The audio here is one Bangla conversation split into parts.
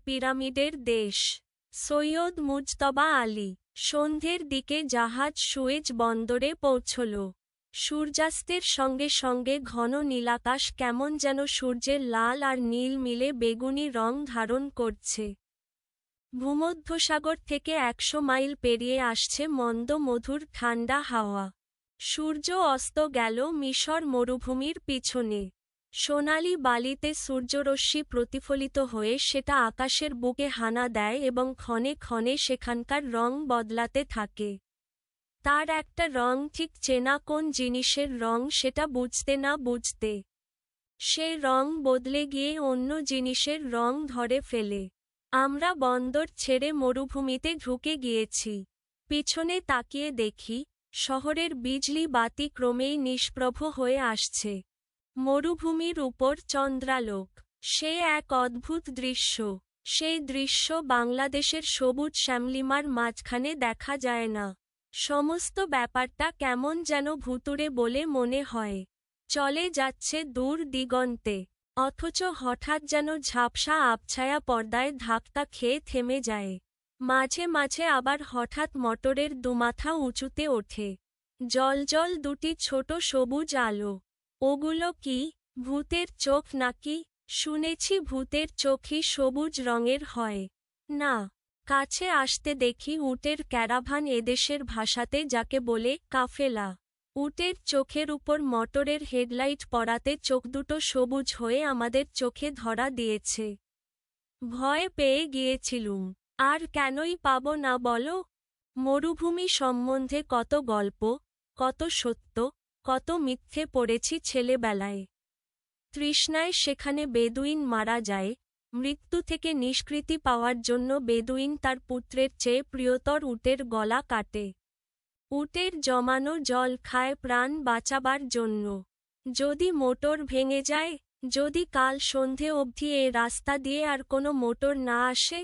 পিরামিডের দেশ। সৈয়দ মুজতবা আলী। সন্ধ্যের দিকে জাহাজ সুয়েজ বন্দরে পৌঁছল। সূর্যাস্তের সঙ্গে সঙ্গে ঘন নীলাকাশ কেমন যেন সূর্যের লাল আর নীল মিলে বেগুনি রং ধারণ করছে। ভূমধ্যসাগর থেকে ১০০ মাইল পেরিয়ে আসছে মন্দ মধুর ঠান্ডা হাওয়া। সূর্য অস্ত গেল মিশর মরুভূমির পিছনে। সোনালি বালিতে সূর্যরশ্মি প্রতিফলিত হয়ে সেটা আকাশের বুকে হানা দেয় এবং ক্ষণে ক্ষণে সেখানকার রং বদলাতে থাকে। তার একটা রং ঠিক চেনা, কোন জিনিসের রং সেটা বুঝতে না বুঝতে সেই রং বদলে গিয়ে অন্য জিনিসের রং ধরে ফেলে। আমরা বন্দর ছেড়ে মরুভূমিতে ঢুকে গিয়েছি। পিছনে তাকিয়ে দেখি শহরের বিজলি বাতি ক্রমেই নিষ্প্রভ হয়ে আসছে। মরুভূমির উপর চন্দ্রালোক। সে এক অদ্ভুত দৃশ্য। সেই দৃশ্য বাংলাদেশের সবুজ শ্যামলিমার মাঝখানে দেখা যায় না। সমস্ত ব্যাপারটা কেমন যেন ভুতুড়ে বলে মনে হয়। চলে যাচ্ছে দূর দিগন্তে, অথচ হঠাৎ যেন ঝাপসা আবছায়া পর্দায় ধাক্কা খেয়ে থেমে যায়। মাঝে মাঝে আবার হঠাৎ মোটরের দুমাথা উঁচুতে ওঠে। জ্বলজ্বল দুটি ছোট সবুজ আলো। ওগুলো কি ভূতের চোখ নাকি? শুনেছি ভূতের চোখই সবুজ রঙের হয়। না, কাছে আসতে দেখি উটের ক্যারাভান, এদেশের ভাষাতে যাকে বলে কাফেলা। উটের চোখের উপর মোটরের হেডলাইট পড়াতে চোখ দুটো সবুজ হয়ে আমাদের চোখে ধরা দিয়েছে। ভয় পেয়ে গিয়েছিলুম। আর কেনই পাব না বলো? মরুভূমি সম্বন্ধে কত গল্প, কত সত্য, কত মিথ্যে পড়েছি ছেলেবেলায়। তৃষ্ণায় সেখানে বেদুইন মারা যায়। মৃত্যু থেকে নিষ্কৃতি পাওয়ার জন্য বেদুইন তার পুত্রের চেয়ে প্রিয়তর উটের গলা কাটে। উটের জমানো জল খায় প্রাণ বাঁচাবার জন্য। যদি মোটর ভেঙে যায়, যদি কাল সন্ধে অবধি এ রাস্তা দিয়ে আর কোনো মোটর না আসে।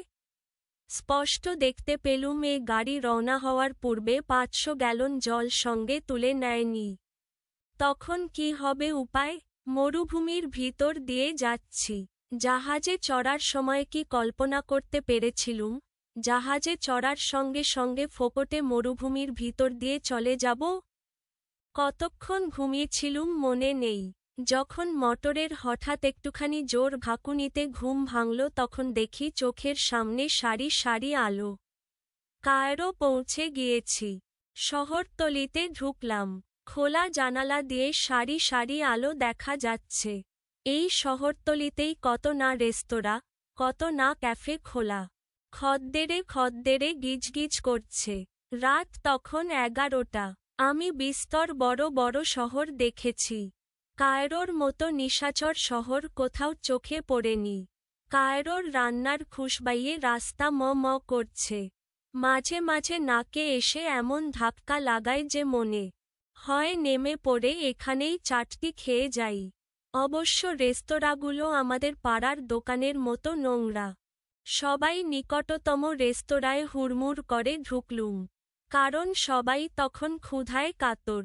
স্পষ্ট দেখতে পেলুম এ গাড়ি রওনা হওয়ার পূর্বে ৫০০ গ্যালন জল সঙ্গে তুলে নেয়নি। তখন কি হবে উপায়? মরুভূমির ভিতর দিয়ে যাচ্ছি। জাহাজে চড়ার সময় কি কল্পনা করতে পেরেছিলুম জাহাজে চড়ার সঙ্গে সঙ্গে ফোকটে মরুভূমির ভিতর দিয়ে চলে যাব? কতক্ষণ ঘুমিয়েছিলুম মনে নেই। যখন মোটরের হঠাৎ একটুখানি জোর ভাকুনিতে ঘুম ভাঙল তখন দেখি চোখের সামনে সারি সারি আলো। কায়রো পৌঁছে গিয়েছি। শহরতলিতে ঢুকলাম। খোলা জানালা দিয়ে সারি সারি আলো দেখা যাচ্ছে। এই শহরতলিতেই কত না রেস্তোরাঁ, কত না ক্যাফে খোলা। খদ্দেরে খদ্দেরে গিজগিজ করছে। রাত তখন ১১টা। আমি বিস্তর বড় বড় শহর দেখেছি। কায়রোর মতো নিশাচর শহর কোথাও চোখে পড়েনি। কায়রোর রান্নার খুশবাইয়ে রাস্তা ম ম করছে। মাঝে মাঝে নাকে এসে এমন ধাক্কা লাগায় যে মনে হয় নেমে পড়ে এখানেই চাটটি খেয়ে যাই। অবশ্য রেস্তোরাঁগুলো আমাদের পাড়ার দোকানের মতো নোংরা। সবাই নিকটতম রেস্তোরাঁয় হুড়মুড় করে ঢুকলুম। কারণ সবাই তখন ক্ষুধায় কাতর।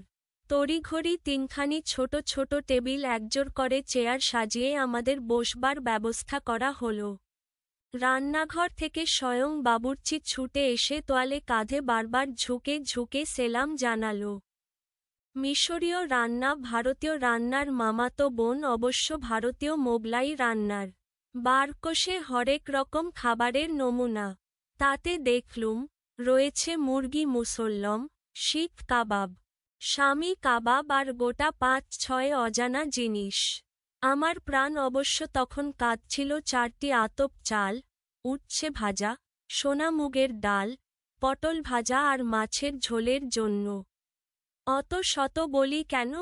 তড়িঘড়ি তিনখানি ছোট ছোট টেবিল একজোড় করে চেয়ার সাজিয়ে আমাদের বসবার ব্যবস্থা করা হলো। রান্নাঘর থেকে স্বয়ং বাবুর্চি ছুটে এসে তোয়ালে কাঁধে বারবার ঝুঁকে ঝুঁকে সেলাম জানালো। মিশরীয় রান্না ভারতীয় রান্নার মামাতো বোন, অবশ্য ভারতীয় মোগলাই রান্নার। বারকষে হরেক রকম খাবারের নমুনা। তাতে দেখলুম রয়েছে মুরগি মুসল্লম, শিক কাবাব, শামি কাবাব আর গোটা ৫-৬ অজানা জিনিস। আমার প্রাণ অবশ্য তখন কাঁদছিল ৪টি আতপ চাল, উচ্ছে ভাজা, সোনামুগের ডাল, পটল ভাজা আর মাছের ঝোলের জন্য। অত শত বলি কেন?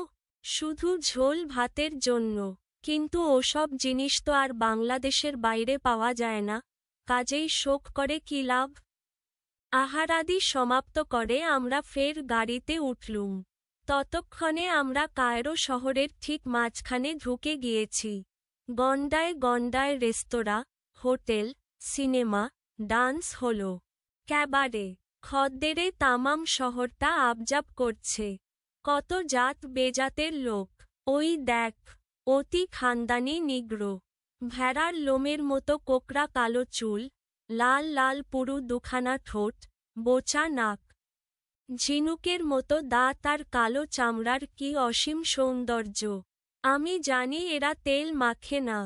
শুধু ঝোল ভাতের জন্য। কিন্তু ওসব জিনিস তো আর বাংলাদেশের বাইরে পাওয়া যায় না, কাজেই শোক করে কি লাভ? আহারাদি সমাপ্ত করে আমরা ফের গাড়িতে উঠলুম। ততক্ষণে আমরা কায়রো শহরের ঠিক মাঝখানে ঢুকে গিয়েছি। গন্ডায় গন্ডায় রেস্তোরাঁ, হোটেল, সিনেমা, ডান্স হলো, ক্যাবারে। খদ্দেরে তামাম শহরটা আবজাব করছে। কত জাত বেজাতের লোক। ওই দেখ, অতি খানদানি নিগ্রো। ভেড়ার লোমের মতো কোকড়া কালো চুল, লাল লাল পুরু দুখানা ঠোঁট, বোচা নাক, ঝিনুকের মতো দাঁত আর কালো চামড়ার কি অসীম সৌন্দর্য। আমি জানি এরা তেল মাখে না,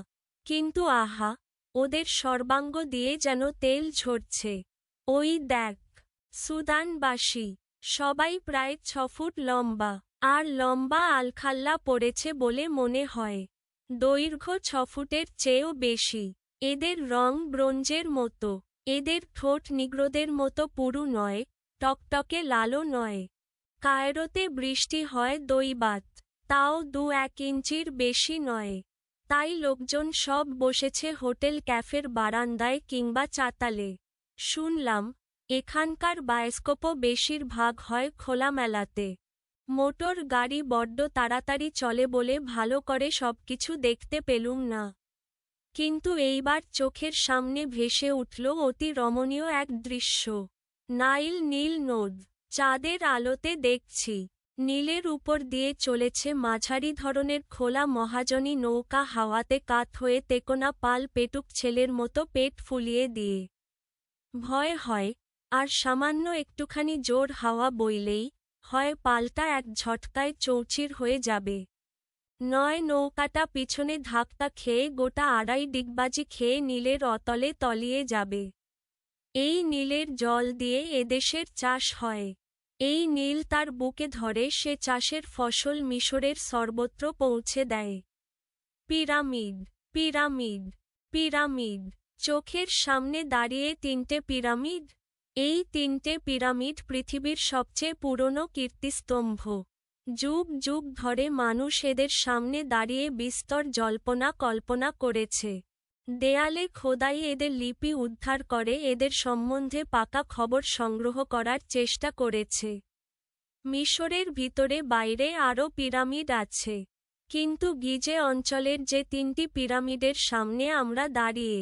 কিন্তু আহা, ওদের সর্বাঙ্গ দিয়ে যেন তেল ঝরছে। ওই দেখ, সুদানবাসী, সবাই প্রায় 6 ফুট লম্বা, আর লম্বা আলখাল্লা পড়েছে বলে মনে হয়। দৈর্ঘ্য 6 ফুটের চেয়েও বেশি। এদের রং ব্রোঞ্জের মতো। এদের ঠোঁট নিগ্রোদের মতো পুরু নয়, টকটকে লালও নয়। কায়রোতে বৃষ্টি হয় দৈবাত, তাও 2-1 ইঞ্চির বেশি নয়। তাই লোকজন সব বসেছে হোটেল ক্যাফের বারান্দায় কিংবা চাতালে। শুনলাম, এখানকার বায়োস্কোপও বেশিরভাগ হয় খোলামেলাতে। মোটর গাড়ি বড্ড তাড়াতাড়ি চলে বলে ভালো করে সবকিছু দেখতে পেলুম না। কিন্তু এইবার চোখের সামনে ভেসে উঠল অতি রমণীয় এক দৃশ্য। নাইল নীল নদ, চাঁদের আলোতে দেখছি। নীলের উপর দিয়ে চলেছে মাঝারি ধরনের খোলা মহাজনী নৌকা হাওয়াতে কাত হয়ে তেকোনা পাল পেটুক ছেলের মতো পেট ফুলিয়ে দিয়ে। ভয় হয়, আর সামান্য একটুখানি জোর হাওয়া বইলেই হয় পালটা এক ঝটকায় চৌচির হয়ে যাবে, নয় নৌকাটা পিছনে ধাক্কা খেয়ে গোটা 2.5 ডিগবাজি খেয়ে নীলের অতলে তলিয়ে যাবে। এই নীলের জল দিয়ে এদেশের চাষ হয়। এই নীল তার বুকে ধরে সে চাষের ফসল মিশরের সর্বত্র পৌঁছে দেয়। Pyramid, pyramid, pyramid. চোখের সামনে দাঁড়িয়ে 3টে পিরামিড। এই 3টে পিরামিড পৃথিবীর সবচেয়ে পুরনো কীর্তিস্তম্ভ। যুগ যুগ ধরে মানুষ এদের সামনে দাঁড়িয়ে বিস্তর জল্পনা কল্পনা করেছে। দেয়ালে খোদাই এদের লিপি উদ্ধার করে এদের সম্বন্ধে পাকা খবর সংগ্রহ করার চেষ্টা করেছে। মিশরের ভিতরে বাইরে আরও পিরামিড আছে, কিন্তু গিজে অঞ্চলের যে 3টি পিরামিডের সামনে আমরা দাঁড়িয়ে,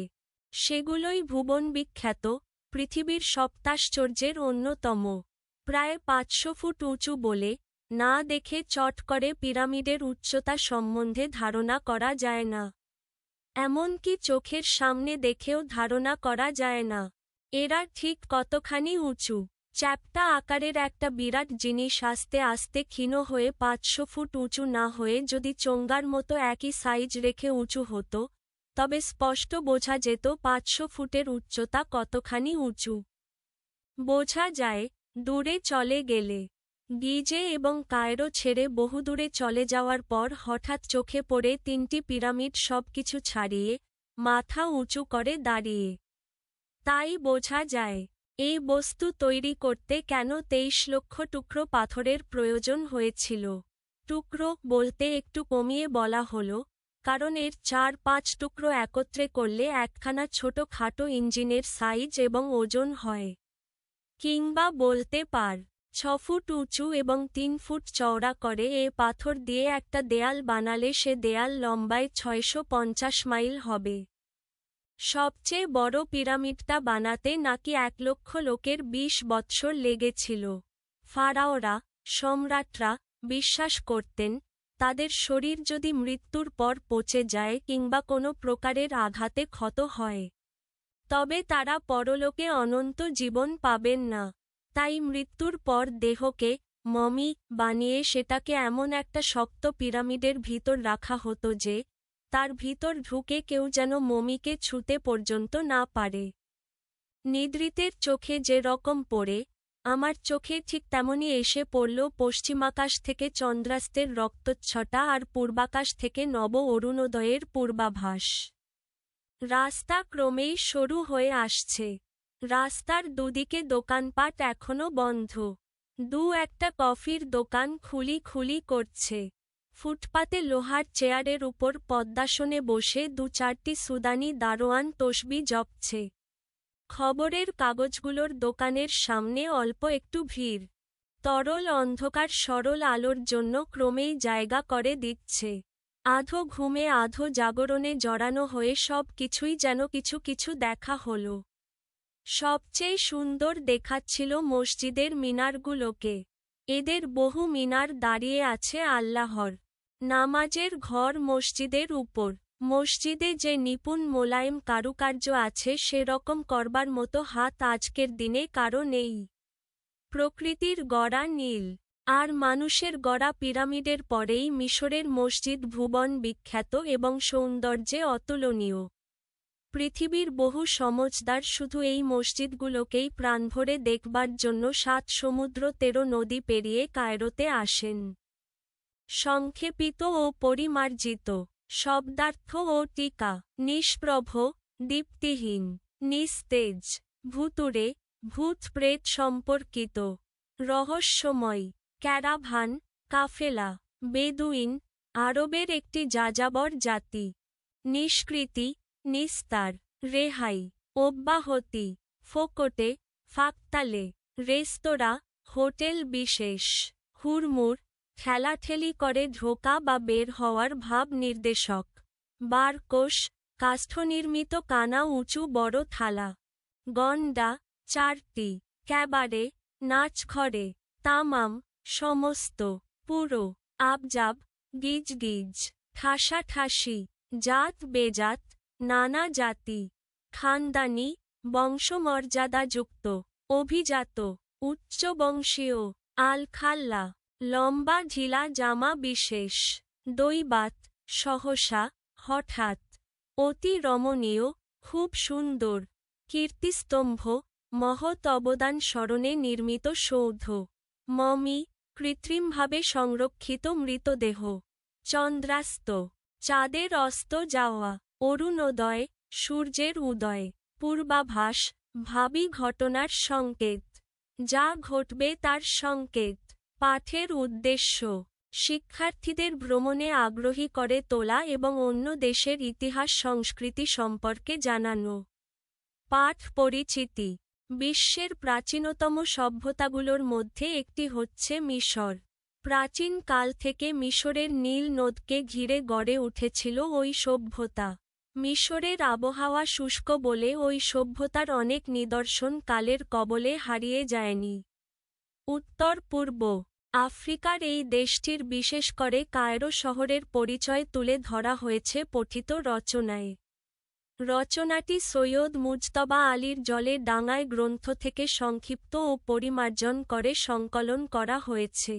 সেগুলোই ভুবন বিখ্যাত, পৃথিবীর সপ্তাশ্চর্যের অন্যতম। প্রায় 500 ফুট উঁচু বলে, না দেখে চট করে পিরামিডের উচ্চতা সম্বন্ধে ধারণা করা যায় না। এমনকি চোখের সামনে দেখেও ধারণা করা যায় না এরা ঠিক কতখানি উঁচু। চ্যাপ্টা আকারের একটা বিরাট জিনিস আস্তে আস্তে ক্ষীণ হয়ে 500 ফুট উঁচু না হয়ে যদি চোঙ্গার মতো একই সাইজ রেখে উঁচু হতো, তবে স্পষ্ট বোঝা যেত 500 ফুটের উচ্চতা কতখানি উঁচু। বোঝা যায়, দূরে চলে গেলে। গিজে এবং কায়রো ছেড়ে বহুদূরে চলে যাওয়ার পর হঠাৎ চোখে পড়ে 3টি পিরামিড সবকিছু ছাড়িয়ে, মাথা উঁচু করে দাঁড়িয়ে। তাই বোঝা যায়, এই বস্তু তৈরি করতে কেন 23 লক্ষ টুকরো পাথরের প্রয়োজন হয়েছিল। টুকরো বলতে একটু কমিয়ে বলা হলো, কারণ এর 4-5 টুকরো একত্রে করলে একখানা ছোট খাটো ইঞ্জিনের সাইজ এবং ওজন হয়। কিংবা বলতে পার, 6 ফুট উঁচু এবং 3 ফুট চওড়া করে এ পাথর দিয়ে একটা দেয়াল বানালে সে দেয়াল লম্বায় 650 মাইল হবে। সবচেয়ে বড় পিরামিডটা বানাতে নাকি 1 লক্ষ লোকের 20 বৎসর লেগেছিল। ফারাওরা, সম্রাটরা বিশ্বাস করতেন, তাদের শরীর যদি মৃত্যুর পর পচে যায় কিংবা কোনো প্রকারের আঘাতে ক্ষত হয়, তবে তারা পরলোকে অনন্ত জীবন পাবেন না। তাই মৃত্যুর পর দেহকে মমি বানিয়ে সেটাকে এমন একটা শক্ত পিরামিডের ভিতর রাখা হতো যে, তার ভিতর ঢুকে কেউ যেন মমিকে ছুঁতে পর্যন্ত না পারে। নিদ্রিতের চোখে যে রকম পড়ে, আমার চোখে ঠিক তেমনি এসে পড়ল পশ্চিমাকাশ থেকে চন্দ্রাস্তের রক্তচ্ছটা আর পূর্বাকাশ থেকে নব অরুণোদয়ের পূর্বাভাস। রাস্তা ক্রমেই সরু হয়ে আসছে। রাস্তার দুদিকে দোকানপাট এখনো বন্ধ। 2-একটা কফির দোকান খুলি খুলি করছে। ফুটপাতে লোহার চেয়ারের উপর পদ্মাসনে বসে 2-4টি সুদানি দারোয়ান তসবি জপছে। খবরের কাগজগুলোর দোকানের সামনে অল্প একটু ভিড়। তরল অন্ধকার সরল আলোর জন্য ক্রমেই জায়গা করে দিচ্ছে। আধো ঘুমে আধো জাগরণে জড়ানো হয়ে সব কিছুই যেন কিছু কিছু দেখা হলো। সবচেয়ে সুন্দর দেখাচ্ছিল মসজিদের মিনারগুলোকে। এদের বহু মিনার দাঁড়িয়ে আছে আল্লাহর নামাজের ঘর মসজিদের উপর। মসজিদে যে নিপুণ মোলায়েম কারুকার্য আছে সেরকম করবার মতো হাত আজকের দিনে কারো নেই। প্রকৃতির গড়া নীল আর মানুষের গড়া পিরামিডের পরেই মিশরের মসজিদ ভুবন বিখ্যাত এবং সৌন্দর্যে অতুলনীয়। পৃথিবীর বহু সমজদার শুধু এই মসজিদগুলোকেই প্রাণভরে দেখবার জন্য ৭ সমুদ্র ১৩ নদী পেরিয়ে কায়রোতে আসেন। সংক্ষেপিত ও পরিমার্জিত, শব্দার্থ ও টিকা, নিষ্প্রভ, দীপ্তিহীন, নিস্তেজ, ভুতুড়ে, ভূত প্রেত সম্পর্কিত, রহস্যময়, ক্যারাভান, কাফেলা, বেদুইন, আরবের একটি যাযাবর জাতি, নিষ্কৃতি, নিস্তার, রেহাই, অব্যাহতি, ফোকটে, ফাঁকতালে, রেস্তোরাঁ, হোটেল বিশেষ, হুড়মুড়, ঠেলাঠেলি করে ঢোকা বা বের হওয়ার ভাব নির্দেশক, বারকোশ, কাষ্ঠনির্মিত কানা উঁচু বড় থালা, গণ্ডা, ৪টি, ক্যাবারে, নাচঘরে, তামাম, সমস্ত, পুরো, আবজাব, গিজগিজ, ঠাসাঠাসি, জাত বেজাত, নানা জাতি, খানদানি, বংশমর্যাদাযুক্ত, অভিজাত, উচ্চবংশীয়, আলখাল্লা, লম্বা ঢিলা জামা বিশেষ, দৈবাত, সহসা, হঠাৎ, অতি রমণীয়, খুব সুন্দর, কীর্তিস্তম্ভ, মহৎ অবদান স্মরণে নির্মিত সৌধ, মমি, কৃত্রিমভাবে সংরক্ষিত মৃতদেহ, চন্দ্রাস্ত, চাঁদের অস্ত যাওয়া, অরুণোদয়, সূর্যের উদয়, পূর্বাভাস, ভাবী ঘটনার সংকেত, যা ঘটবে তার সংকেত, পাঠের উদ্দেশ্য, শিক্ষার্থীদের ভ্রমণে আগ্রহী করে তোলা এবং অন্য দেশের ইতিহাস সংস্কৃতি সম্পর্কে জানানো। পাঠ পরিচিতি। বিশ্বের প্রাচীনতম সভ্যতাগুলোর মধ্যে একটি হচ্ছে মিশর। প্রাচীন কাল থেকে মিশরের নীল নদকে ঘিরে গড়ে উঠেছিল ওই সভ্যতা। মিশরের আবহাওয়া শুষ্ক বলে ওই সভ্যতার অনেক নিদর্শন কালের কবলে হারিয়ে যায়নি। উত্তর পূর্ব আফ্রিকার এই দেশটির বিশেষ করে কায়রো শহরের পরিচয় তুলে ধরা হয়েছে পঠিত রচনায়। রচনাটি সৈয়দ মুজতবা আলীর জলে ডাঙায় গ্রন্থ থেকে সংক্ষিপ্ত ও পরিমার্জন করে সংকলন করা হয়েছে।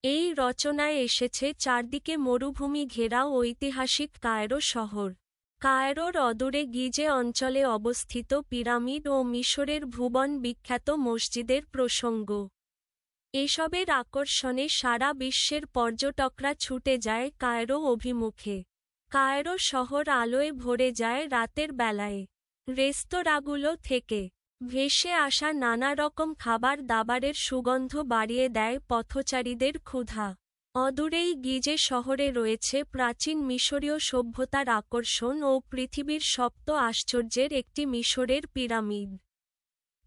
এই রচনায় এসেছে চারদিকে মরুভূমি ঘেরা ঐতিহাসিক কায়রো শহর, কায়রোর অদূরে গিজে অঞ্চলে অবস্থিত পিরামিড ও মিশরের ভুবন বিখ্যাত মসজিদের প্রসঙ্গ। এসবের আকর্ষণে সারা বিশ্বের পর্যটকরা ছুটে যায় কায়রো অভিমুখে। কায়রো শহর আলোয় ভরে যায় রাতের বেলায়। রেস্তোরাঁগুলো থেকে ভেসে আসা নানা রকম খাবার দাবারের সুগন্ধ বাড়িয়ে দেয় পথচারীদের ক্ষুধা। অদূরেই গিজে শহরে রয়েছে প্রাচীন মিশরীয় সভ্যতার আকর্ষণ ও পৃথিবীর সপ্ত আশ্চর্যের একটি মিশরের পিরামিড।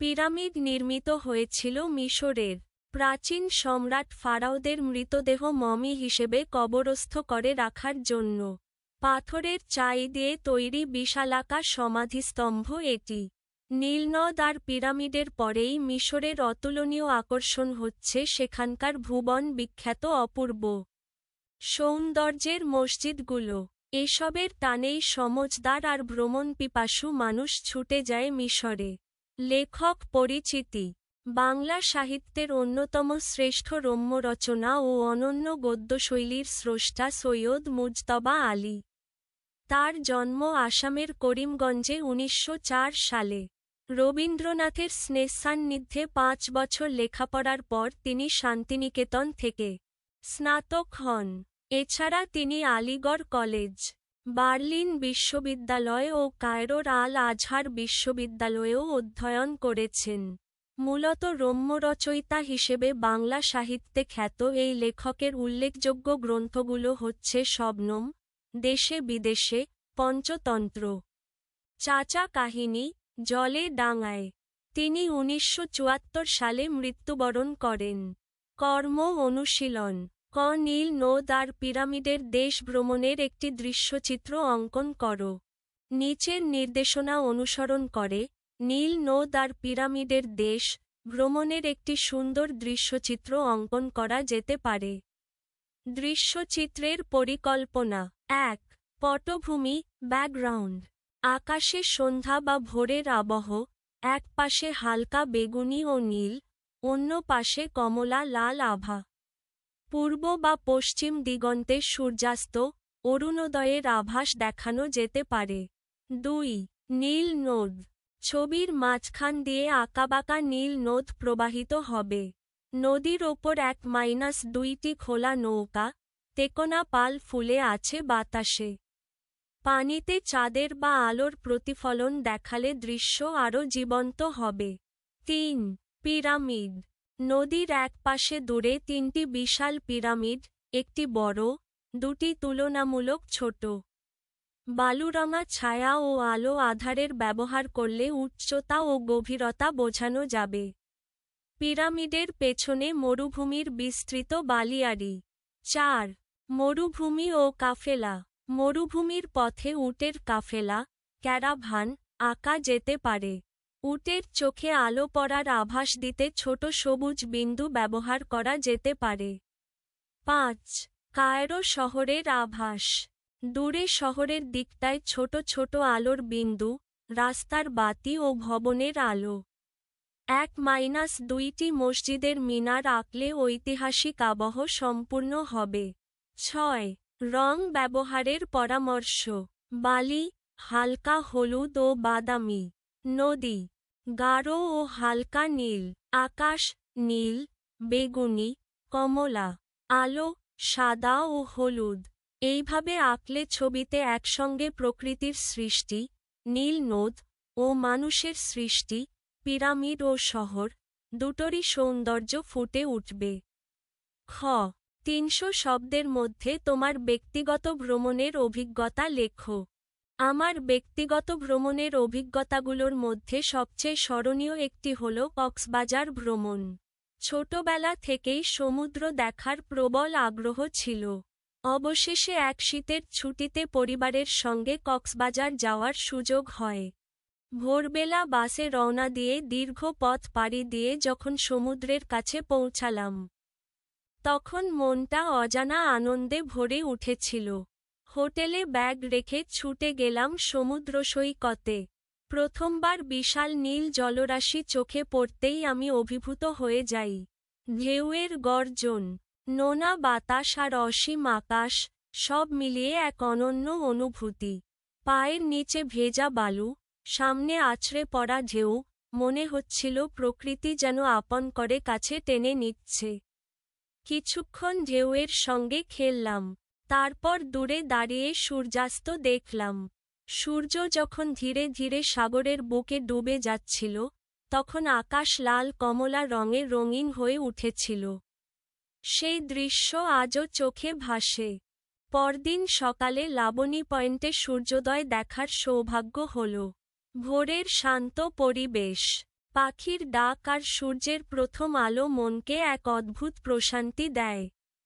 পিরামিড নির্মিত হয়েছিল মিশরের প্রাচীন সম্রাট ফারাওদের মৃতদেহ মমি হিসেবে কবরস্থ করে রাখার জন্য। পাথরের চাই দিয়ে তৈরি বিশালাকার সমাধিস্তম্ভ এটি। নীলনদ আর পিরামিডের পরেই মিশরের অতুলনীয় আকর্ষণ হচ্ছে সেখানকার ভুবন বিখ্যাত অপূর্ব সৌন্দর্যের মসজিদগুলো। এসবের টানেই সমজদার আর ভ্রমণপিপাসু মানুষ ছুটে যায় মিশরে। লেখক পরিচিতি। বাংলা সাহিত্যের অন্যতম শ্রেষ্ঠ রম্য রচনা ও অনন্য গদ্যশৈলীর স্রষ্টা সৈয়দ মুজতবা আলী। তার জন্ম আসামের করিমগঞ্জে ১৯০৪ সালে। রবীন্দ্রনাথের স্নেহসান্নিধ্যে ৫ বছর লেখাপড়ার পর তিনি শান্তিনিকেতন থেকে স্নাতক হন। এছাড়া তিনি আলিগড় কলেজ, বার্লিন বিশ্ববিদ্যালয় ও কায়রোর আল আজহার বিশ্ববিদ্যালয়েও অধ্যয়ন করেছেন। মূলত রম্য রচয়িতা হিসেবে বাংলা সাহিত্যে খ্যাত এই লেখকের উল্লেখযোগ্য গ্রন্থগুলো হচ্ছে শবনম, দেশে বিদেশে, পঞ্চতন্ত্র, চাচা কাহিনী, জলে ডাঙায়। তিনি ১৯৭৪ সালে মৃত্যুবরণ করেন। কর্ম অনুশীলন। নীল নদ আর পিরামিডের দেশ ভ্রমণের একটি দৃশ্যচিত্র অঙ্কন করো। নিচের নির্দেশনা অনুসরণ করে নীল নদ আর পিরামিডের দেশ ভ্রমণের একটি সুন্দর দৃশ্যচিত্র অঙ্কন করা যেতে পারে। দৃশ্যচিত্রের পরিকল্পনা। ১. পটভূমি, ব্যাকগ্রাউন্ড। আকাশে সন্ধ্যা বা ভোরের আবহ, এক পাশে হালকা বেগুনি ও নীল, অন্য পাশে কমলা লাল আভা। পূর্ব বা পশ্চিম দিগন্তে সূর্যাস্ত, অরুণোদয়ের আভাস দেখানো যেতে পারে। ২. নীল নদ। ছবির মাঝখান দিয়ে আঁকাবাঁকা নীল নদ প্রবাহিত হবে। নদীর ওপর ১-২টি খোলা নৌকা, তেকোনা পাল ফুলে আছে বাতাসে। পানিতে চাঁদের বা আলোর প্রতিফলন দেখালে দৃশ্য আরও জীবন্ত হবে। ৩. পিরামিড। নদীর এক পাশে দূরে ৩টি বিশাল পিরামিড, একটি বড়, দুটি তুলনামূলক ছোট। বালুরঙা ছায়া ও আলো আধারের ব্যবহার করলে উচ্চতা ও গভীরতা বোঝানো যাবে। পিরামিডের পেছনে মরুভূমির বিস্তৃত বালিয়াড়ি। ৪. মরুভূমি ও কাফেলা। মরুভূমির পথে উটের কাফেলা, ক্যারাভান, আঁকা যেতে পারে। উটের চোখে আলো পড়ার আভাস দিতে ছোট সবুজ বিন্দু ব্যবহার করা যেতে পারে। ৫. কায়রো শহরের আভাস। দূরে শহরের দিকটায় ছোট ছোট আলোর বিন্দু, রাস্তার বাতি ও ভবনের আলো। ১-২টি মসজিদের মিনার আঁকলে ঐতিহাসিক আবহ সম্পূর্ণ হবে। ৬. রং ব্যবহারের পরামর্শ। বালি, হালকা হলুদ ও বাদামি। নদী, গাঢ় ও হালকা নীল। আকাশ, নীল, বেগুনি, কমলা। আলো, সাদা ও হলুদ। এইভাবে আঁকলে ছবিতে একসঙ্গে প্রকৃতির সৃষ্টি, নীল নদ, ও মানুষের সৃষ্টি, পিরামিড ও শহর, দুটোরই সৌন্দর্য ফুটে উঠবে। খ. ৩০০ শব্দের মধ্যে তোমার ব্যক্তিগত ভ্রমণের অভিজ্ঞতা লেখো। আমার ব্যক্তিগত ভ্রমণের অভিজ্ঞতাগুলোর মধ্যে সবচেয়ে স্মরণীয় একটি হল কক্সবাজার ভ্রমণ। ছোটবেলা থেকেই সমুদ্র দেখার প্রবল আগ্রহ ছিল। অবশেষে এক শীতের ছুটিতে পরিবারের সঙ্গে কক্সবাজার যাওয়ার সুযোগ হয়। ভোরবেলা বাসে রওনা দিয়ে দীর্ঘ পথ পাড়ি দিয়ে যখন সমুদ্রের কাছে পৌঁছালাম, তখন মনটা অজানা আনন্দে ভরে উঠেছিল। হোটেলে ব্যাগ রেখে ছুটে গেলাম সমুদ্র সৈকতে। প্রথমবার বিশাল নীল জলরাশি চোখে পড়তেই আমি অভিভূত হয়ে যাই। ঢেউয়ের গর্জন, নোনা বাতাস আর অসীম আকাশ, সব মিলিয়ে এক অনন্য অনুভূতি। পায়ের নিচে ভেজা বালু, সামনে আছড়ে পড়া ঢেউ, মনে হচ্ছিল প্রকৃতি যেন আপন করে কাছে টেনে নিচ্ছে। কিছুক্ষণ ঢেউয়ের সঙ্গে খেললাম। তারপর দূরে দাঁড়িয়ে সূর্যাস্ত দেখলাম। সূর্য যখন ধীরে ধীরে সাগরের বুকে ডুবে যাচ্ছিল, তখন আকাশ লাল কমলা রঙে রঙিন হয়ে উঠেছিল। সেই দৃশ্য আজও চোখে ভাসে। পরদিন সকালে লাবণী পয়েন্টে সূর্যোদয় দেখার সৌভাগ্য হল। ভোরের শান্ত পরিবেশ, পাখির ডাক আর সূর্যের প্রথম আলো মনকে এক অদ্ভুত প্রশান্তি দেয়।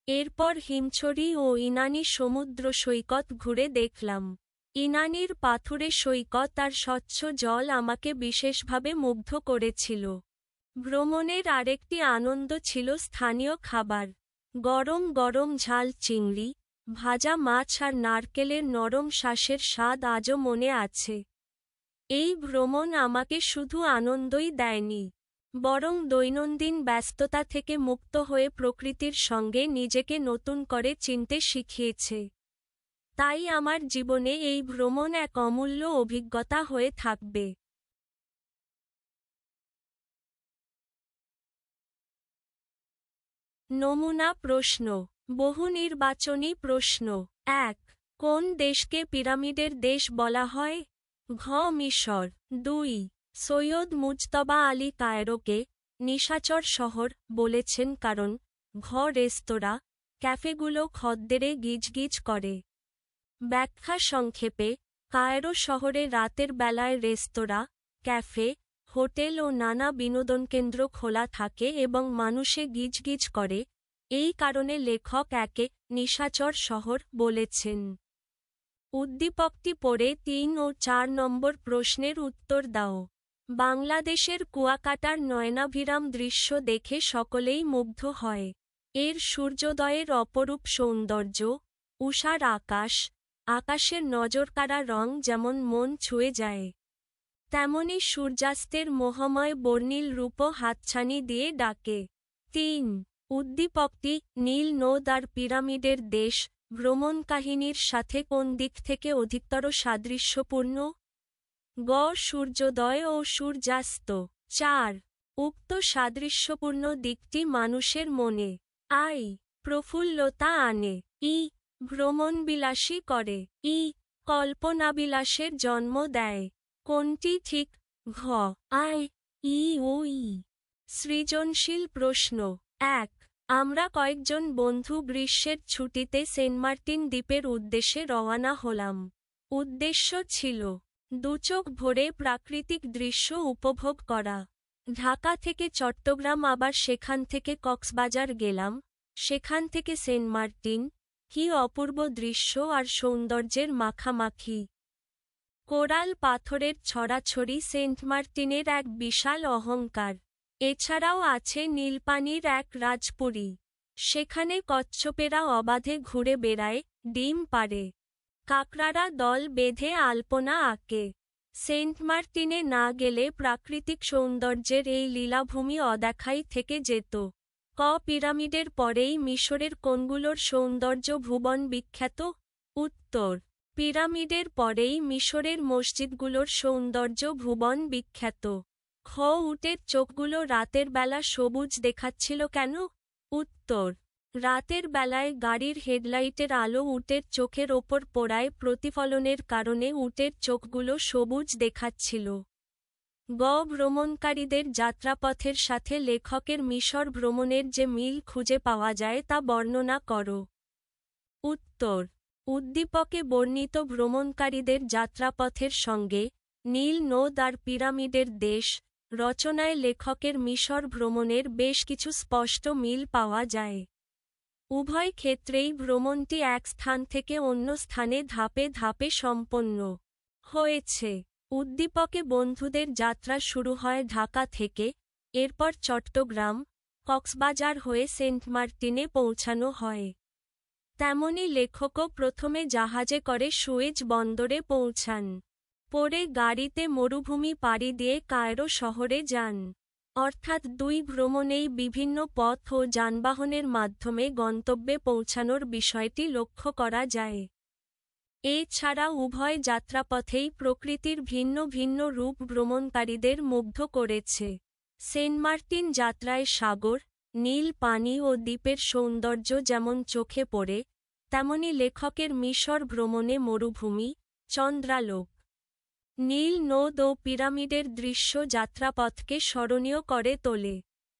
এরপর হিমছড়ি ও ইনানি সমুদ্র সৈকত ঘুরে দেখলাম। ইনানির পাথুরে সৈকত আর স্বচ্ছ জল আমাকে বিশেষভাবে মুগ্ধ করেছিল। ভ্রমণের আরেকটি আনন্দ ছিল স্থানীয় খাবার। গরম গরম ঝাল চিংড়ি, ভাজা মাছ আর নারকেলের নরম শ্বাসের স্বাদ আজও মনে আছে। এই ভ্রমণ আমাকে শুধু আনন্দই দেয়নি, বরং দৈনন্দিন ব্যস্ততা থেকে মুক্ত হয়ে প্রকৃতির সঙ্গে নিজেকে নতুন করে চিনতে শিখিয়েছে। তাই আমার জীবনে এই ভ্রমণ এক অমূল্য অভিজ্ঞতা হয়ে থাকবে। নমুনা প্রশ্ন, বহু নির্বাচনী প্রশ্ন। ১. কোন দেশকে পিরামিডের দেশ বলা হয়? ঘ. মিশর। ২. সৈয়দ মুজতবা আলী কায়রোকে নিশাচর শহর বলেছেন কারণ ঘ. রেস্তোরাঁ, ক্যাফেগুলো খদ্দেরে গিজগিজ করে। ব্যাখ্যা সংক্ষেপে, কায়রো শহরে রাতের বেলায় রেস্তোরাঁ, ক্যাফে, হোটেল ও নানা বিনোদনকেন্দ্র খোলা থাকে এবং মানুষে গিজগিজ করে, এই কারণে লেখক একে নিশাচর শহর বলেছেন। উদ্দীপকটি পড়ে ৩ ও ৪ নম্বর প্রশ্নের উত্তর দাও। বাংলাদেশের কুয়াকাটার নয়নাভিরাম দৃশ্য দেখে সকলেই মুগ্ধ হয়। এর সূর্যোদয়ের অপরূপ সৌন্দর্য, উষার আকাশ, আকাশের নজরকাড়া রং যেমন মন ছুঁয়ে যায়, তেমনি সূর্যাস্তের মোহময় বর্ণিল রূপও হাতছানি দিয়ে ডাকে। ৩. উদ্দীপকটি নীল নদ আর পিরামিডের দেশ ভ্রমণ কাহিনীর সাথে কোন দিক থেকে অধিকতর সাদৃশ্যপূর্ণ? গ. সূর্যোদয় ও সূর্যাস্ত। ৪. উক্ত সাদৃশ্যপূর্ণ দিকটি মানুষের মনে আই. প্রফুল্লতা আনে, ই. ভ্রমণবিলাসী করে, ই. কল্পনাবিলাসের জন্ম দেয়। কোনটি ঠিক? ঘ. আই, ই ও ই। সৃজনশীল প্রশ্ন। ১. আমরা কয়েকজন বন্ধু গ্রীষ্মের ছুটিতে সেন্ট মার্টিন দ্বীপের উদ্দেশ্যে রওনা হলাম। উদ্দেশ্য ছিল দুচোখ ভরে প্রাকৃতিক দৃশ্য উপভোগ করা। ঢাকা থেকে চট্টগ্রাম, আবার সেখান থেকে কক্সবাজার গেলাম, সেখান থেকে সেন্ট মার্টিন। কি অপূর্ব দৃশ্য আর সৌন্দর্যের মাখামাখি! কোরাল পাথরের ছড়াছড়ি সেন্ট মার্টিনের এক বিশাল অহংকার। এছাড়াও আছে নীলপানির এক রাজপুরী, সেখানে কচ্ছপেরা অবাধে ঘুরে বেড়ায়, ডিম পাড়ে, কাকড়ারা দল বেঁধে আলপনা আঁকে। সেন্ট মার্টিনে না গেলে প্রাকৃতিক সৌন্দর্যের এই লীলাভূমি অদেখাই থেকে যেত। ক. পিরামিডের পরেই মিশরের কোনগুলোর সৌন্দর্য ভুবন বিখ্যাত? উত্তর: পিরামিডের পরেই মিশরের মসজিদগুলোর সৌন্দর্য ভুবন বিখ্যাত। খ. উটের চোখগুলো রাতের বেলা সবুজ দেখাচ্ছিল কেন? উত্তর: রাতের বেলায় গাড়ির হেডলাইটের আলো উটের চোখের ওপর পড়ায় প্রতিফলনের কারণে উটের চোখগুলো সবুজ দেখাচ্ছিল। গ. ভ্রমণকারীদের যাত্রাপথের সাথে লেখকের মিশর ভ্রমণের যে মিল খুঁজে পাওয়া যায় তা বর্ণনা করো। উত্তর: উদ্দীপকে বর্ণিত ভ্রমণকারীদের যাত্রাপথের সঙ্গে নীল নদ আর পিরামিডের দেশ রচনায় লেখকের মিশর ভ্রমণের বেশ কিছু স্পষ্ট মিল পাওয়া যায়। উভয় ক্ষেত্রেই ভ্রমণটি এক স্থান থেকে অন্য স্থানে ধাপে ধাপে সম্পন্ন হয়েছে। উদ্দীপকে বন্ধুদের যাত্রা শুরু হয় ঢাকা থেকে, এরপর চট্টগ্রাম, কক্সবাজার হয়ে সেন্ট মার্টিনে পৌঁছানো হয়। তেমনি লেখকও প্রথমে জাহাজে করে সুয়েজ বন্দরে পৌঁছান, পরে গাড়িতে মরুভূমি পাড়ি দিয়ে কায়রো শহরে যান। অর্থাৎ দুই ভ্রমণেই বিভিন্ন পথ ও যানবাহনের মাধ্যমে গন্তব্যে পৌঁছানোর বিষয়টি লক্ষ্য করা যায়। এছাড়া উভয় যাত্রাপথেই প্রকৃতির ভিন্ন ভিন্ন রূপ ভ্রমণকারীদের মুগ্ধ করেছে। সেন্ট মার্টিন যাত্রায় সাগর, নীল পানি ও দ্বীপের সৌন্দর্য যেমন চোখে পড়ে, তেমনি লেখকের মিশর ভ্রমণে মরুভূমি, চন্দ্রালোক, নীল নদ ও পিরামিডের দৃশ্য যাত্রাপথকে স্মরণীয় করে তোলে।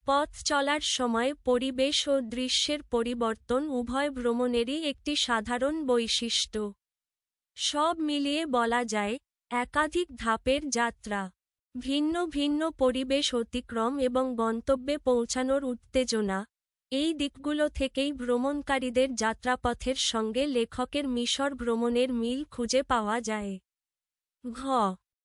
পথ চলার সময় পরিবেশ ও দৃশ্যের পরিবর্তন উভয় ভ্রমণেরই একটি সাধারণ বৈশিষ্ট্য। সব মিলিয়ে বলা যায়, একাধিক ধাপের যাত্রা, ভিন্ন ভিন্ন পরিবেশ অতিক্রম এবং গন্তব্যে পৌঁছানোর উত্তেজনা, এই দিকগুলো থেকেই ভ্রমণকারীদের যাত্রাপথের সঙ্গে লেখকের মিশর ভ্রমণের মিল খুঁজে পাওয়া যায়। ঘ.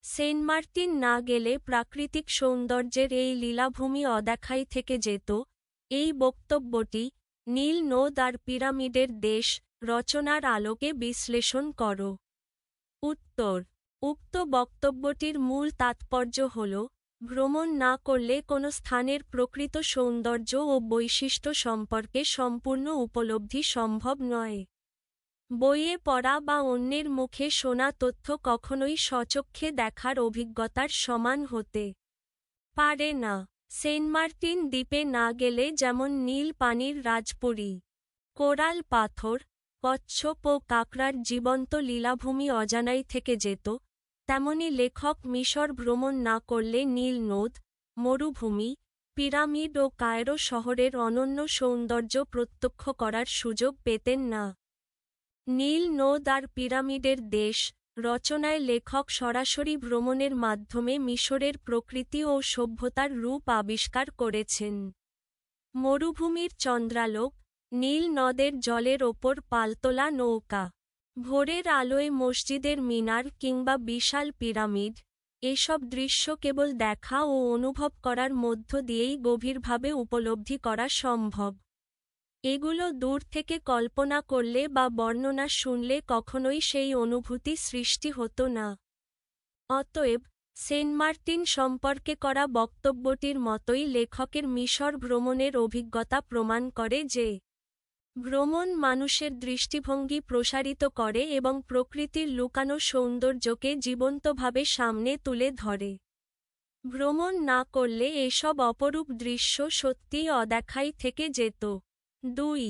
সেন্ট মার্টিন না গেলে প্রাকৃতিক সৌন্দর্যের এই লীলাভূমি অদেখাই থেকে যেত। এই বক্তব্যটি নীল নদ আর পিরামিডের দেশ রচনার আলোকে বিশ্লেষণ করো। উত্তর: উক্ত বক্তব্যটির মূল তাৎপর্য হল, ভ্রমণ না করলে কোনো স্থানের প্রকৃত সৌন্দর্য ও বৈশিষ্ট্য সম্পর্কে সম্পূর্ণ উপলব্ধি সম্ভব নয়। বইয়ে পড়া বা অন্যের মুখে শোনা তথ্য কখনোই স্বচক্ষে দেখার অভিজ্ঞতার সমান হতে পারে না। সেন্ট মার্টিন দ্বীপে না গেলে যেমন নীল পানির রাজপুরী, কোরাল পাথর, কচ্ছপ ও কাকড়ার জীবন্ত লীলাভূমি অজানাই থেকে যেত, তেমনি লেখক মিশর ভ্রমণ না করলে নীল নদ, মরুভূমি, পিরামিড ও কায়রো শহরের অনন্য সৌন্দর্য প্রত্যক্ষ করার সুযোগ পেতেন না। নীল নদ আর পিরামিডের দেশ রচনায় লেখক সরাসরি ভ্রমণের মাধ্যমে মিশরের প্রকৃতি ও সভ্যতার রূপ আবিষ্কার করেছেন। মরুভূমির চন্দ্রালোক, নীল নদের জলের ওপর পালতোলা নৌকা, ভোরের আলোয় মসজিদের মিনার কিংবা বিশাল পিরামিড, এসব দৃশ্য কেবল দেখা ও অনুভব করার মধ্য দিয়েই গভীরভাবে উপলব্ধি করা সম্ভব। এগুলো দূর থেকে কল্পনা করলে বা বর্ণনা শুনলে কখনোই সেই অনুভূতি সৃষ্টি হতো না। অতএব সেন্ট মার্টিন সম্পর্কে করা বক্তব্যটির মতোই লেখকের মিশর ভ্রমণের অভিজ্ঞতা প্রমাণ করে যে ভ্রমণ মানুষের দৃষ্টিভঙ্গি প্রসারিত করে এবং প্রকৃতির লুকানো সৌন্দর্যকে জীবন্তভাবে সামনে তুলে ধরে। ভ্রমণ না করলে এসব অপরূপ দৃশ্য সত্যিই অদেখাই থেকে যেত। ২.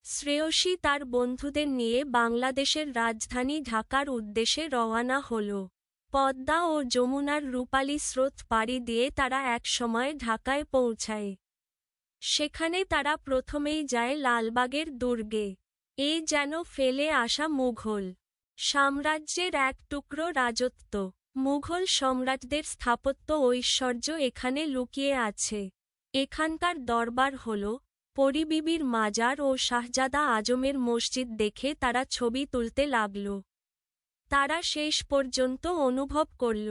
শ্রেয়সী তার বন্ধুদের নিয়ে বাংলাদেশের রাজধানী ঢাকার উদ্দেশ্যে রওয়ানা হল। পদ্মা ও যমুনার রূপালী স্রোত পাড়ি দিয়ে তারা একসময় ঢাকায় পৌঁছায়। সেখানে তারা প্রথমেই যায় লালবাগের দুর্গে। এ যেন ফেলে আসা মুঘল সাম্রাজ্যের এক টুকরো রাজত্ব। মুঘল সম্রাটদের স্থাপত্য ঐশ্বর্য এখানে লুকিয়ে আছে। এখানকার দরবার হল পরীবিবির মাজার ও শাহজাদা আজমের মসজিদ দেখে তারা ছবি তুলতে লাগল। তারা শেষ পর্যন্ত অনুভব করল,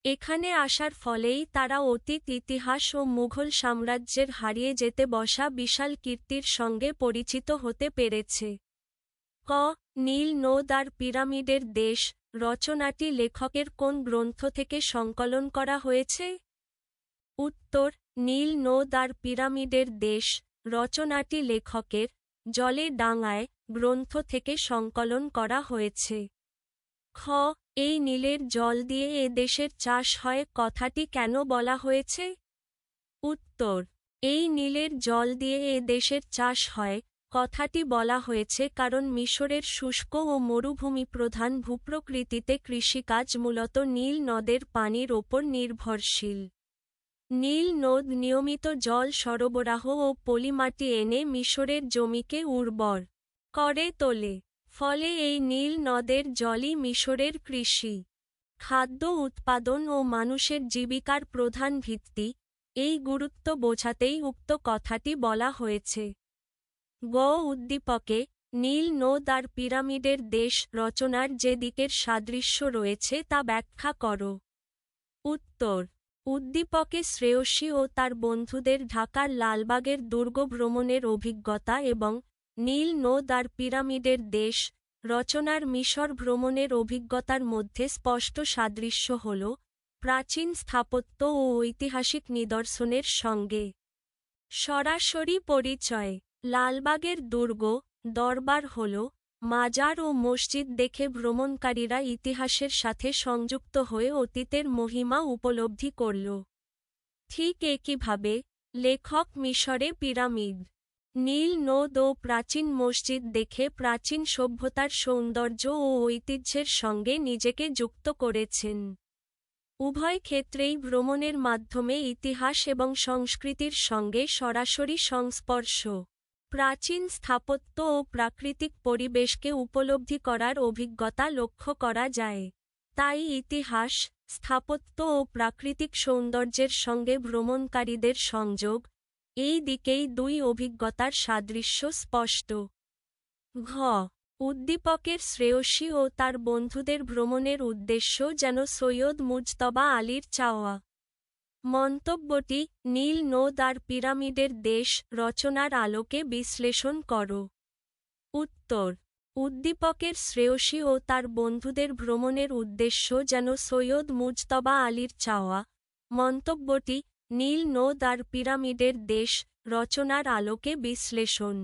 এখানে আসার ফলেই তারা অতীত ইতিহাস ও মুঘল সাম্রাজ্যের হারিয়ে যেতে বসা বিশাল কীর্তির সঙ্গে পরিচিত হতে পেরেছে। ক. নীল নদ আর পিরামিডের দেশ রচনাটি লেখকের কোন গ্রন্থ থেকে সংকলন করা হয়েছে? উত্তর: নীল নদ আর পিরামিডের দেশ রচনাটি লেখকের জলে ডাঙায় গ্রন্থ থেকে সংকলন করা হয়েছে। খ. এই নীলের জল দিয়ে এ দেশের চাষ হয় কথাটি কেন বলা হয়েছে? উত্তর: এই নীলের জল দিয়ে এ দেশের চাষ হয় কথাটি বলা হয়েছে কারণ মিশরের শুষ্ক ও মরুভূমি প্রধান ভূপ্রকৃতিতে কৃষিকাজ মূলত নীল নদের পানির ওপর নির্ভরশীল। নীল নদ নিয়মিত জল সরবরাহ ও পলিমাটি এনে মিশরের জমিকে উর্বর করে তোলে। ফলে এই নীল নদের জলই মিশরের কৃষি, খাদ্য উৎপাদন ও মানুষের জীবিকার প্রধান ভিত্তি। এই গুরুত্ব বোঝাতেই উক্ত কথাটি বলা হয়েছে। গ. উদ্দীপকে নীল নদ আর পিরামিডের দেশ রচনার যে দিকের সাদৃশ্য রয়েছে তা ব্যাখ্যা করো। উত্তর: উদ্দীপকে শ্রেয়সী ও তার বন্ধুদের ঢাকার লালবাগের দুর্গ ভ্রমণের অভিজ্ঞতা এবং নীল নদ আর পিরামিডের দেশ রচনার মিশর ভ্রমণের অভিজ্ঞতার মধ্যে স্পষ্ট সাদৃশ্য হল প্রাচীন স্থাপত্য ও ঐতিহাসিক নিদর্শনের সঙ্গে। সরাসরি পরিচয়: লালবাগের দুর্গ দরবার হল মাজার ও মসজিদ দেখে ভ্রমণকারীরা ইতিহাসের সাথে সংযুক্ত হয়ে অতীতের মহিমা উপলব্ধি করল। ঠিক একইভাবে লেখক মিশরে পিরামিড, নীল নদ ও প্রাচীন মসজিদ দেখে প্রাচীন সভ্যতার সৌন্দর্য ও ঐতিহ্যের সঙ্গে নিজেকে যুক্ত করেছেন। উভয় ক্ষেত্রেই ভ্রমণের মাধ্যমে ইতিহাস এবং সংস্কৃতির সঙ্গে সরাসরি সংস্পর্শ, প্রাচীন স্থাপত্য ও প্রাকৃতিক পরিবেশকে উপলব্ধি করার অভিজ্ঞতা লক্ষ্য করা যায়। তাই ইতিহাস, স্থাপত্য ও প্রাকৃতিক সৌন্দর্যের সঙ্গে ভ্রমণকারীদের সংযোগ, এই দিকেই দুই অভিজ্ঞতার সাদৃশ্য স্পষ্ট। ঘ. উদ্দীপকের শ্রেয়সী ও তার বন্ধুদের ভ্রমণের উদ্দেশ্য যেন সৈয়দ মুজতবা আলীর চাওয়া। মন্তব্যটি নীল নদ আর পিরামিডের দেশ রচনার আলোকে বিশ্লেষণ করো। উত্তর: উদ্দীপকের শ্রেয়সী ও তার বন্ধুদের ভ্রমণের উদ্দেশ্য যেন সৈয়দ মুজতবা আলীর চাওয়া। মন্তব্যটি নীল নদ আর পিরামিডের দেশ রচনার আলোকে বিশ্লেষণ।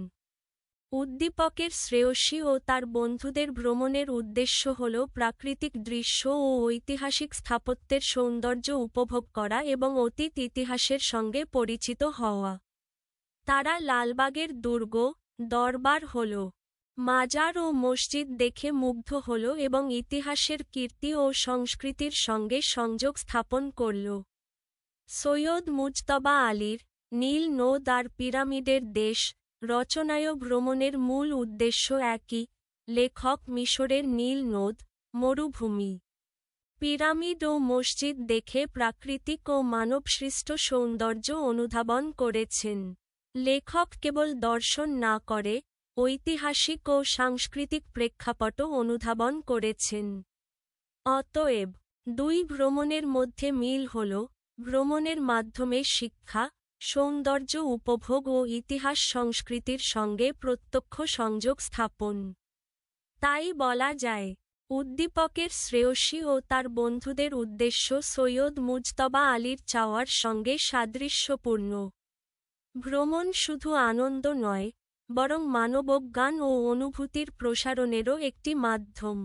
উদ্দীপকের শ্রেয়সী ও তার বন্ধুদের ভ্রমণের উদ্দেশ্য হল প্রাকৃতিক দৃশ্য ও ঐতিহাসিক স্থাপত্যের সৌন্দর্য উপভোগ করা এবং অতীত ইতিহাসের সঙ্গে পরিচিত হওয়া। তারা লালবাগের দুর্গ দরবার হল মাজার ও মসজিদ দেখে মুগ্ধ হল এবং ইতিহাসের কীর্তি ও সংস্কৃতির সঙ্গে সংযোগ স্থাপন করল। সৈয়দ মুজতবা আলীর নীল নদ আর পিরামিডের দেশ রচনায় ভ্রমণের মূল উদ্দেশ্য একই। লেখক মিশরের নীল নদ, মরুভূমি, পিরামিড ও মসজিদ দেখে প্রাকৃতিক ও মানবসৃষ্ট সৌন্দর্য অনুধাবন করেছেন। লেখক কেবল দর্শন না করে ঐতিহাসিক ও সাংস্কৃতিক প্রেক্ষাপটও অনুধাবন করেছেন। অতএব দুই ভ্রমণের মধ্যে মিল হল ভ্রমণের মাধ্যমে শিক্ষা, সৌন্দর্য উপভোগ ও ইতিহাস সংস্কৃতির সঙ্গে প্রত্যক্ষ সংযোগ স্থাপন। তাই বলা যায়, উদ্দীপকের শ্রেয়সী ও তার বন্ধুদের উদ্দেশ্য সৈয়দ মুজতবা আলীর চাওয়ার সঙ্গে সাদৃশ্যপূর্ণ। ভ্রমণ শুধু আনন্দ নয়, বরং মানবজ্ঞান ও অনুভূতির প্রসারণেরও একটি মাধ্যম।